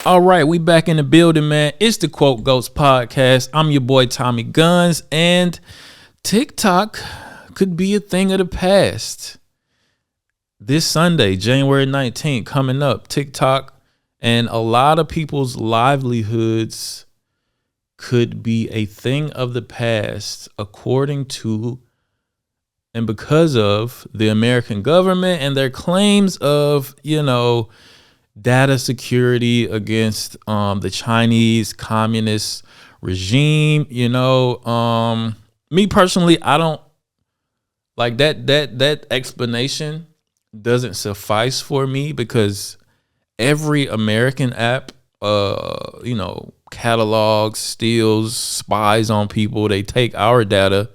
All right, we back in the building, man. It's the Quote Goats podcast. I'm your boy Tommy Guns, and TikTok could be a thing of the past. This Sunday, January 19th, coming up, TikTok and a lot of people's livelihoods could be a thing of the past, according to and because of the American government and their claims of, data security against the Chinese communist regime. Me personally, I don't like that explanation doesn't suffice for me, because every American app catalogs, steals, spies on people. They take our data,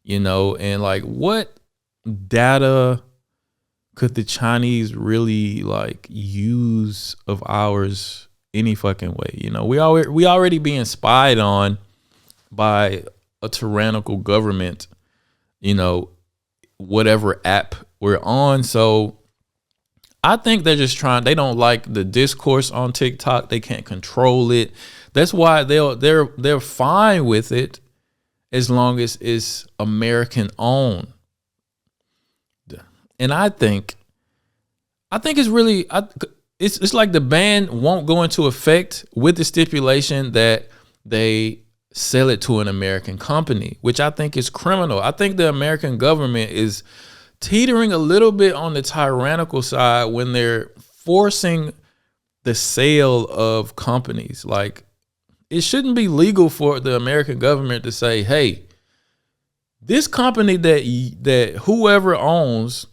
and like, what data could the Chinese really like use of ours any fucking way? We already being spied on by a tyrannical government, whatever app we're on. So I think they're just they don't like the discourse on TikTok. They can't control it. That's why they're fine with it as long as it's American owned. And I think it's really, it's like the ban won't go into effect with the stipulation that they sell it to an American company, which I think is criminal. I think the American government is teetering a little bit on the tyrannical side when they're forcing the sale of companies. Like, it shouldn't be legal for the American government to say, hey, this company that whoever owns,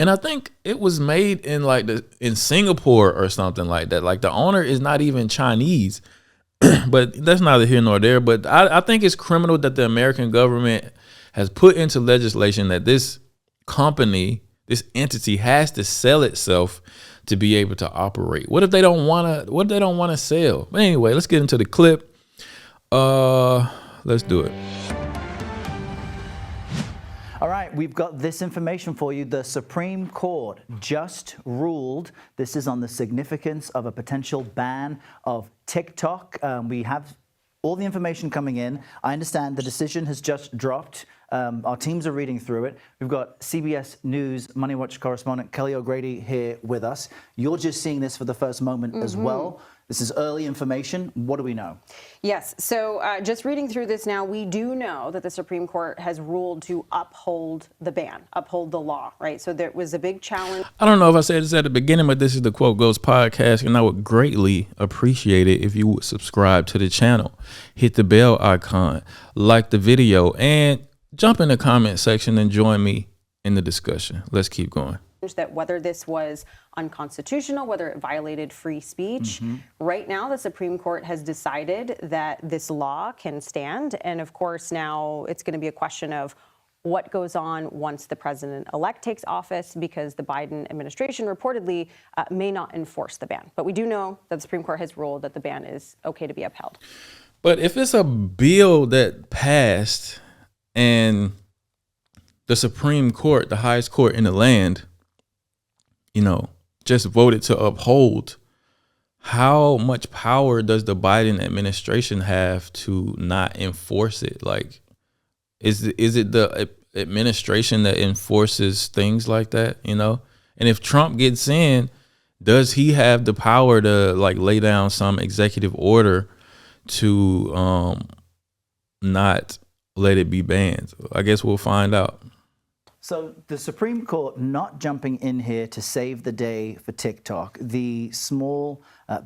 and I think it was made in Singapore or something like that. Like, the owner is not even Chinese, but that's neither here nor there. But I think it's criminal that the American government has put into legislation that this company, this entity, has to sell itself to be able to operate. What if they don't want to sell? But anyway, let's get into the clip. Let's do it. All right, we've got this information for you. The Supreme Court just ruled. This is on the significance of a potential ban of TikTok. We have all the information coming in. I understand the decision has just dropped. Our teams are reading through it. We've got CBS News Money Watch correspondent Kelly O'Grady here with us. You're just seeing this for the first moment as well. This is early information. What do we know? Yes. So just reading through this now, we do know that the Supreme Court has ruled to uphold the ban, uphold the law, right? So there was a big challenge. I don't know if I said this at the beginning, but this is the Quote Goes podcast, and I would greatly appreciate it if you would subscribe to the channel, hit the bell icon, like the video, and jump in the comment section and join me in the discussion. Let's keep going. That whether this was unconstitutional, whether it violated free speech. Right now, the Supreme Court has decided that this law can stand. And of course, now it's going to be a question of what goes on once the president-elect takes office, because the Biden administration reportedly may not enforce the ban. But we do know that the Supreme Court has ruled that the ban is okay to be upheld. But if it's a bill that passed and the Supreme Court, the highest court in the land, just voted to uphold, how much power does the Biden administration have to not enforce it? Like, is it the administration that enforces things like that, And if Trump gets in, does he have the power to like lay down some executive order to not let it be banned? I guess we'll find out. So the Supreme Court not jumping in here to save the day for TikTok. The small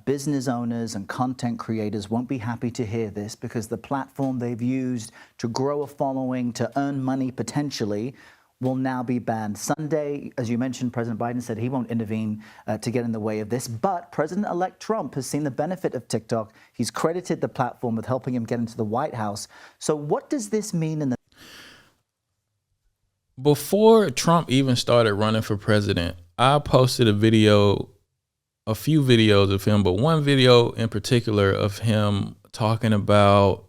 business owners and content creators won't be happy to hear this, because the platform they've used to grow a following, to earn money potentially, will now be banned. Sunday, as you mentioned, President Biden said he won't intervene to get in the way of this. But President-elect Trump has seen the benefit of TikTok. He's credited the platform with helping him get into the White House. So what does this mean in the Before Trump even started running for president, I posted a few videos of him, but one video in particular of him talking about,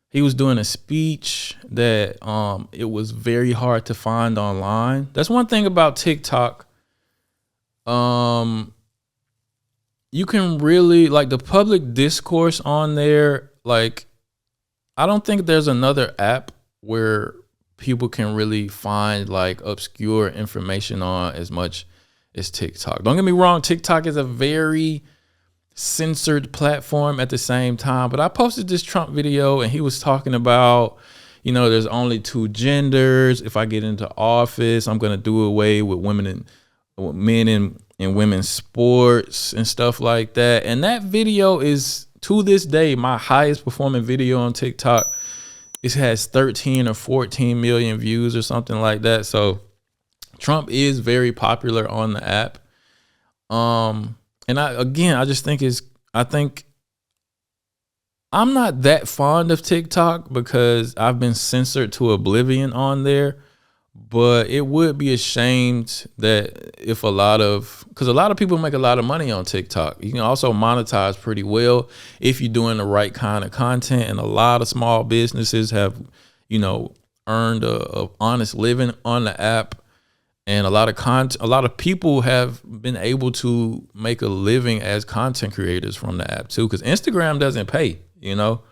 he was doing a speech that it was very hard to find online. That's one thing about TikTok. you can really like the public discourse on there. Like, I don't think there's another app where people can really find like obscure information on as much as TikTok. Don't get me wrong, TikTok is a very censored platform at the same time. But I posted this Trump video and he was talking about, you know, there's only two genders. If I get into office, I'm gonna do away with women and with men and women's sports and stuff like that. And that video is to this day my highest performing video on TikTok. It has 13 or 14 million views or something like that. So Trump is very popular on the app. And I just think I think I'm not that fond of TikTok because I've been censored to oblivion on there. But it would be a shame that if because a lot of people make a lot of money on TikTok. You can also monetize pretty well if you're doing the right kind of content. And a lot of small businesses have, you know, earned a honest living on the app. And a lot of people have been able to make a living as content creators from the app too, because Instagram doesn't pay, you know.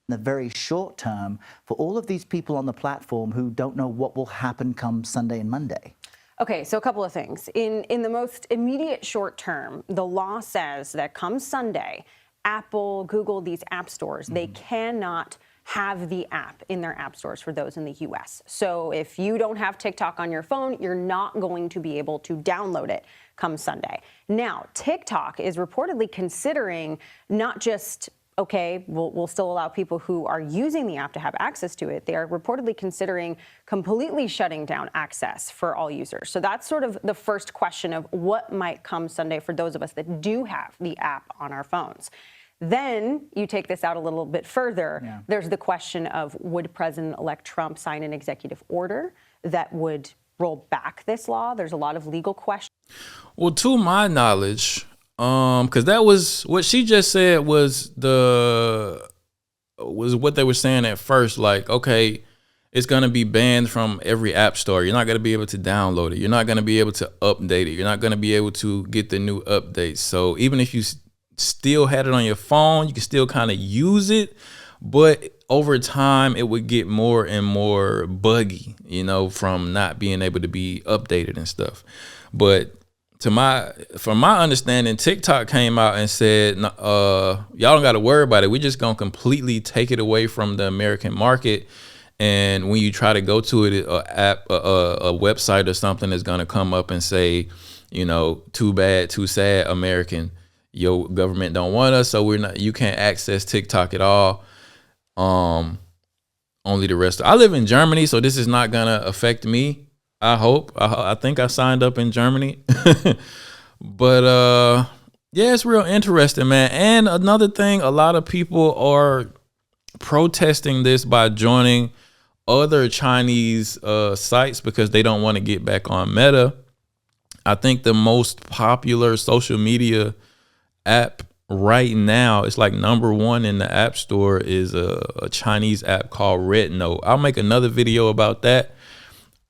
In the very short term for all of these people on the platform who don't know what will happen come Sunday and Monday? Okay, so a couple of things. In the most immediate short term, the law says that come Sunday, Apple, Google, these app stores, they cannot have the app in their app stores for those in the US. So if you don't have TikTok on your phone, you're not going to be able to download it come Sunday. Now, TikTok is reportedly considering not just, okay, we'll still allow people who are using the app to have access to it. They are reportedly considering completely shutting down access for all users. So that's sort of the first question of what might come Sunday for those of us that do have the app on our phones. Then you take this out a little bit further. Yeah. There's the question of, would President-elect Trump sign an executive order that would roll back this law? There's a lot of legal questions. Well, to my knowledge, because that was what she just said was what they were saying at first. Like, okay, it's going to be banned from every app store. You're not going to be able to download it. You're not going to be able to update it. You're not going to be able to get the new updates. So even if you still had it on your phone, you can still kind of use it, but over time it would get more and more buggy, you know, from not being able to be updated and stuff. But from my understanding, TikTok came out and said, y'all don't got to worry about it. We're just going to completely take it away from the American market. And when you try to go to it, a website or something is going to come up and say, you know, too bad, too sad, American. Your government don't want us, so you can't access TikTok at all. Only the rest. I live in Germany, so this is not gonna affect me. I hope. I think I signed up in Germany. But yeah, it's real interesting, man. And another thing, a lot of people are protesting this by joining other Chinese sites because they don't want to get back on Meta. I think the most popular social media app right now, it's like #1 in the app store, is a Chinese app called Red Note. I'll make another video about that.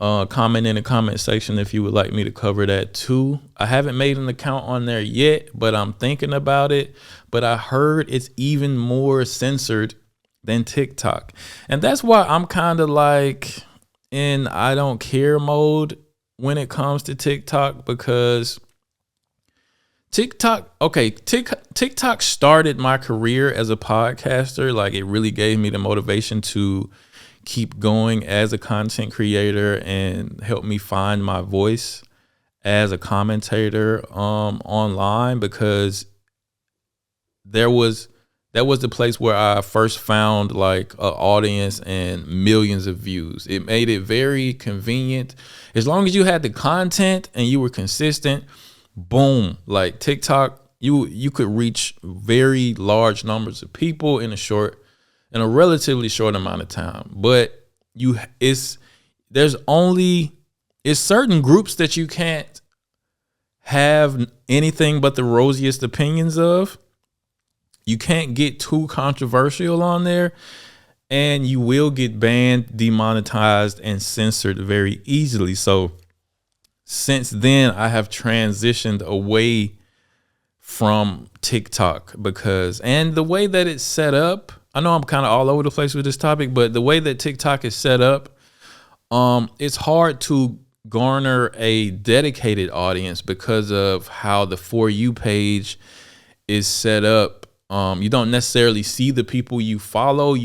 Comment in the comment section if you would like me to cover that too. I haven't made an account on there yet, but I'm thinking about it. But I heard it's even more censored than TikTok. And that's why I'm kind of like in I don't care mode when it comes to TikTok, because TikTok started my career as a podcaster. Like, it really gave me the motivation to keep going as a content creator and help me find my voice as a commentator online, because that was the place where I first found like an audience and millions of views. It made it very convenient. As long as you had the content and you were consistent, boom, like TikTok, you could reach very large numbers of people in a relatively short amount of time. But it's certain groups that you can't have anything but the rosiest opinions of. You can't get too controversial on there, and you will get banned, demonetized, and censored very easily. So since then I have transitioned away from TikTok and the way that it's set up, I know I'm kind of all over the place with this topic, but the way that TikTok is set up, it's hard to garner a dedicated audience because of how the For You page is set up. You don't necessarily see the people you follow.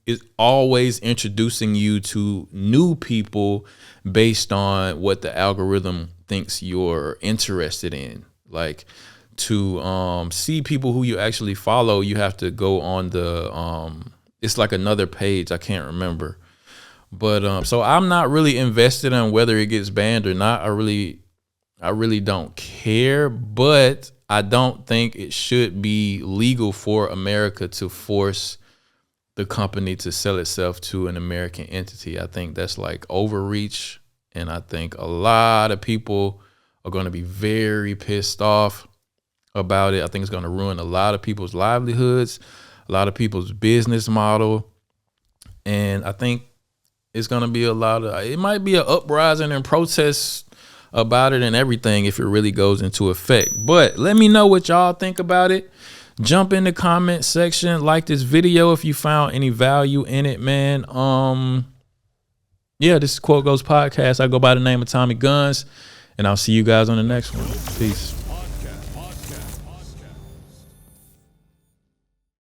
It's always introducing you to new people based on what the algorithm thinks you're interested in. Like, to see people who you actually follow, you have to go on the it's like another page. I can't remember. But so I'm not really invested in whether it gets banned or not. I really don't care, but I don't think it should be legal for America to force the company to sell itself to an American entity. I think that's like overreach, and I think a lot of people are going to be very pissed off about it. I think it's going to ruin a lot of people's livelihoods, a lot of people's business model, and I think it's going to be it might be an uprising and protest about it and everything if it really goes into effect. But let me know what y'all think about it. Jump in the comment section, like this video if you found any value in it, man. Yeah, this is Quote Goes Podcast. I go by the name of Tommy Guns, and I'll see you guys on the next one. Peace.